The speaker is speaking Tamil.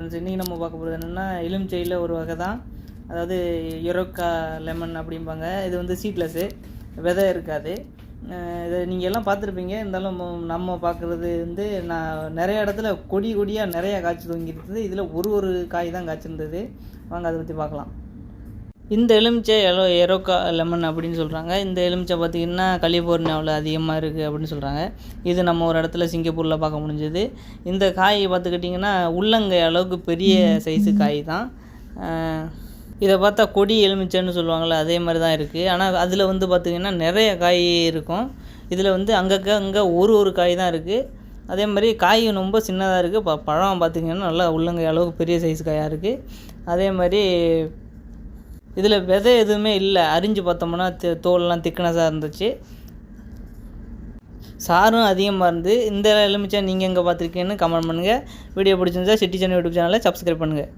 இன்றைக்கி நம்ம பார்க்க போகிறது என்னென்னா எலுமிச்சையில் ஒரு வகை தான். அதாவது எரோக்கா லெமன் அப்படிம்பாங்க. இது வந்து சீட்லெஸ்ஸு, விதை இருக்காது. இதை நீங்கள் எல்லாம் பார்த்துருப்பீங்க. இருந்தாலும் நம்ம பார்க்குறது வந்து நான் நிறைய இடத்துல கொடியாக நிறையா காய்ச்சி தொங்கிருந்தது. இதில் ஒரு காய் தான் காய்ச்சிருந்தது. வாங்க அதை பற்றி பார்க்கலாம். இந்த எலுமிச்சை எரோக்கா லெமன் அப்படின்னு சொல்கிறாங்க. இந்த எலுமிச்சை பார்த்திங்கன்னா கலிஃபோர்னியாவில் அதிகமாக இருக்குது அப்படின்னு சொல்கிறாங்க. இது நம்ம ஒரு இடத்துல சிங்கப்பூரில் பார்க்க முடிஞ்சது. இந்த காய் பார்த்துக்கிட்டிங்கன்னா உள்ளங்கை அளவுக்கு பெரிய சைஸு காய் தான். இதை பார்த்தா கொடி எலுமிச்சைன்னு சொல்லுவாங்கள்ல, அதே மாதிரி தான் இருக்குது. ஆனால் அதில் வந்து பார்த்திங்கன்னா நிறைய காய் இருக்கும். இதில் வந்து அங்கே ஒரு காய் தான் இருக்குது. அதே மாதிரி காய் ரொம்ப சின்னதாக இருக்குது. பழம் பார்த்திங்கன்னா நல்லா உள்ளங்கை அளவுக்கு பெரிய சைஸ் காயாக இருக்குது. அதே மாதிரி இதில் விதை எதுவுமே இல்லை. அரிஞ்சு பார்த்தோம்னா தோல்லாம் திக்னஸாக இருந்துச்சு. சாரும் அதிகமாக இருந்து. இந்த எலுமிச்சை நீங்கள் எங்கே பார்த்துருக்கீங்கன்னு கமெண்ட் பண்ணுங்கள். வீடியோ பிடிச்சிருந்தா சிட்டி சேனல் யூடியூப் சேனலை சப்ஸ்கிரைப் பண்ணுங்கள்.